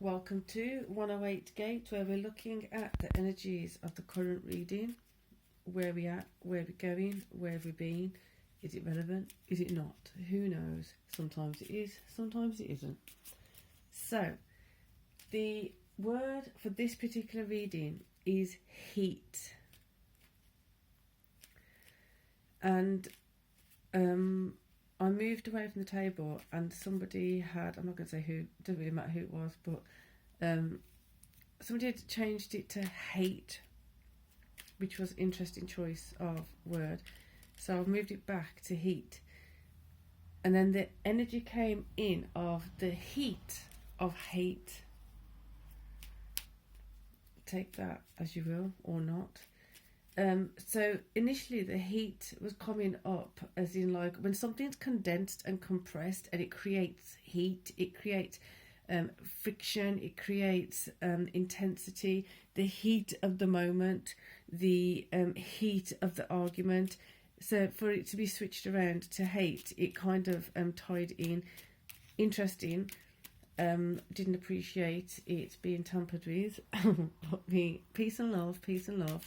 Welcome to 108 Gate, where we're looking at the energies of the current reading. Where we at, where we're going, where have we been, is it relevant, is it not, who knows, sometimes it is, sometimes it isn't. So, the word for this particular reading is heat. And I moved away from the table and somebody had, I'm not going to say who, it doesn't really matter who it was, but somebody had changed it to hate, which was an interesting choice of word. So I've moved it back to heat. And then the energy came in of the heat of hate. Take that as you will, or not. So initially the heat was coming up as in like when something's condensed and compressed and it creates heat, it creates friction, it creates intensity, the heat of the moment, the heat of the argument. So for it to be switched around to hate, it kind of tied in. Interesting. Didn't appreciate it being tampered with. Me, peace and love,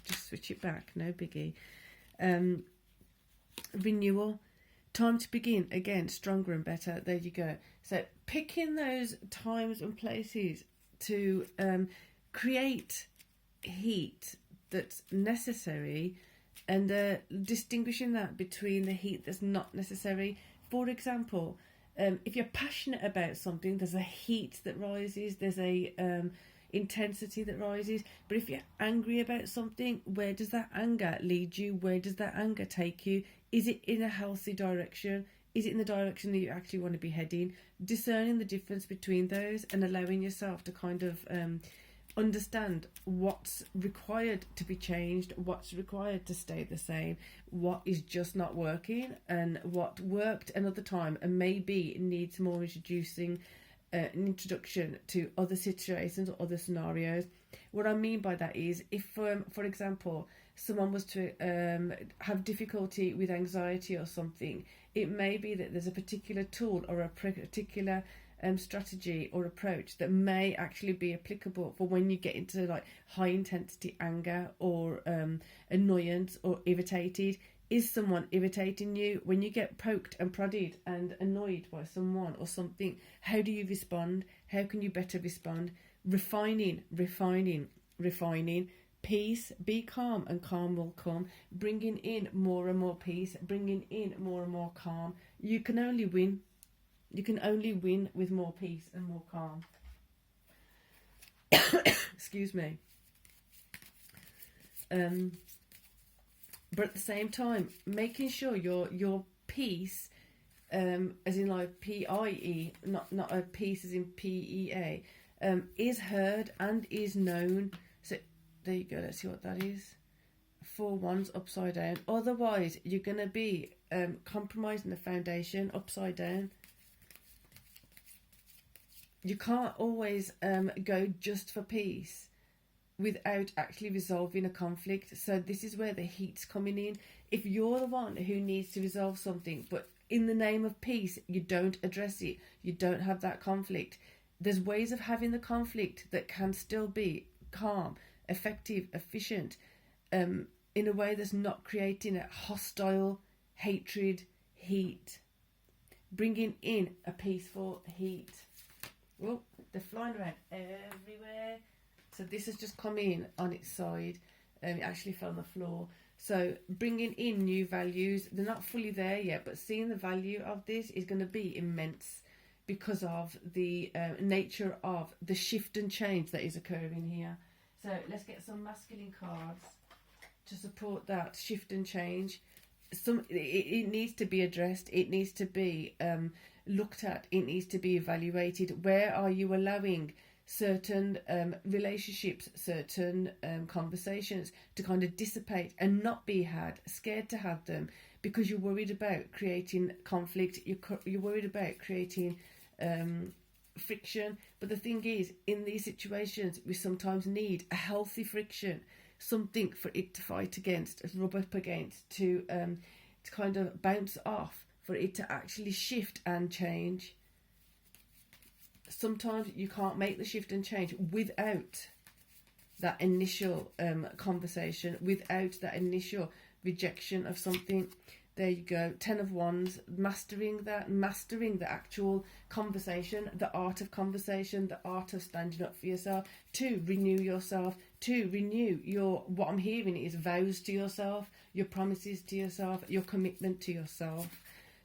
just switch it back, no biggie. Renewal, time to begin again, stronger and better. There you go. So picking those times and places to create heat that's necessary, and distinguishing that between the heat that's not necessary. For example, if you're passionate about something, there's a heat that rises, there's a intensity that rises. But if you're angry about something, where does that anger lead you? Where does that anger take you? Is it in a healthy direction? Is it in the direction that you actually want to be heading? Discerning the difference between those and allowing yourself to kind of understand what's required to be changed, what's required to stay the same, what is just not working, and what worked another time and maybe needs more introducing, an introduction to other situations or other scenarios. What I mean by that is if, for example, someone was to have difficulty with anxiety or something, it may be that there's a particular tool or a particular strategy or approach that may actually be applicable for when you get into like high intensity anger or annoyance or irritated. Is someone irritating you? When you get poked and prodded and annoyed by someone or something, how do you respond? How can you better respond? Refining. Peace, be calm and calm will come. Bringing in more and more peace, bringing in more and more calm. You can only win. You can only win with more peace and more calm. Excuse me. But at the same time, making sure your peace, as in like P-I-E, not a peace as in P-E-A, is heard and is known. So there you go. Let's see what that is. 4 ones upside down. Otherwise, you're going to be compromising the foundation upside down. You can't always go just for peace without actually resolving a conflict. So this is where the heat's coming in. If you're the one who needs to resolve something, but in the name of peace, you don't address it, you don't have that conflict, there's ways of having the conflict that can still be calm, effective, efficient, in a way that's not creating a hostile hatred heat. Bringing in a peaceful heat. Oh, they're flying around everywhere. So this has just come in on its side. It actually fell on the floor. So bringing in new values. They're not fully there yet, but seeing the value of this is going to be immense because of the nature of the shift and change that is occurring here. So let's get some masculine cards to support that shift and change. It needs to be addressed. It needs to be looked at. It needs to be evaluated. Where are you allowing certain relationships, certain conversations to kind of dissipate and not be had, scared to have them because you're worried about creating conflict, you're worried about creating friction. But the thing is, in these situations, we sometimes need a healthy friction, something for it to fight against, rub up against, to kind of bounce off, for it to actually shift and change. sometimes you can't make the shift and change without that initial conversation, without that initial rejection of something. There you go. 10 of Wands, mastering the actual conversation, the art of conversation, the art of standing up for yourself, to renew yourself, to renew what I'm hearing is vows to yourself, your promises to yourself, your commitment to yourself.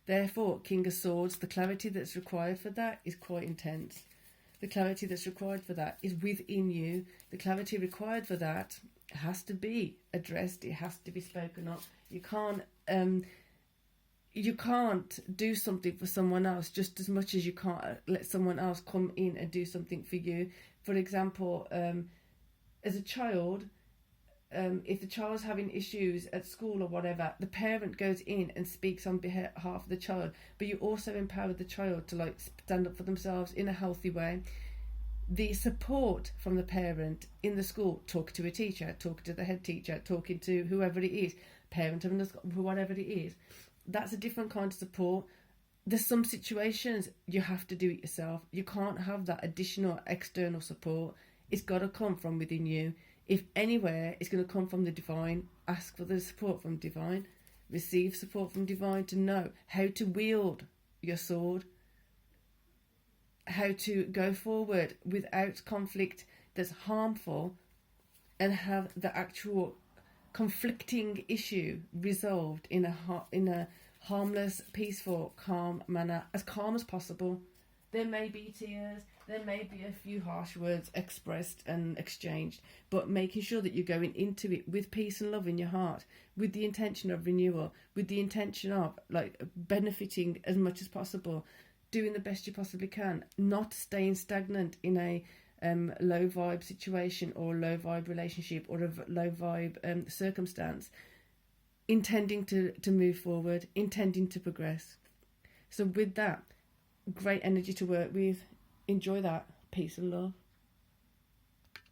Therefore, King of Swords, the clarity that's required for that is quite intense. The clarity that's required for that is within you. The clarity required for that has to be addressed. It has to be spoken of. You can't do something for someone else just as much as you can't let someone else come in and do something for you. For example, as a child, if the child's having issues at school or whatever, the parent goes in and speaks on behalf of the child, but you also empower the child to stand up for themselves in a healthy way. The support from the parent in the school, talk to a teacher, talk to the head teacher, talking to whoever it is, parent of whatever it is, that's a different kind of support. There's some situations you have to do it yourself. You can't have that additional external support. It's got to come from within you. If anywhere, it's going to come from the divine. Ask for the support from divine. Receive support from divine to know how to wield your sword, how to go forward without conflict that's harmful, and have the actual conflicting issue resolved in a harmless, peaceful, calm manner, as calm as possible. There may be tears, there may be a few harsh words expressed and exchanged, but making sure that you're going into it with peace and love in your heart, with the intention of renewal, with the intention of benefiting as much as possible, doing the best you possibly can, not staying stagnant in a low vibe situation or low vibe relationship or a low vibe circumstance, intending to move forward, intending to progress. So with that, great energy to work with. Enjoy that. Peace and love.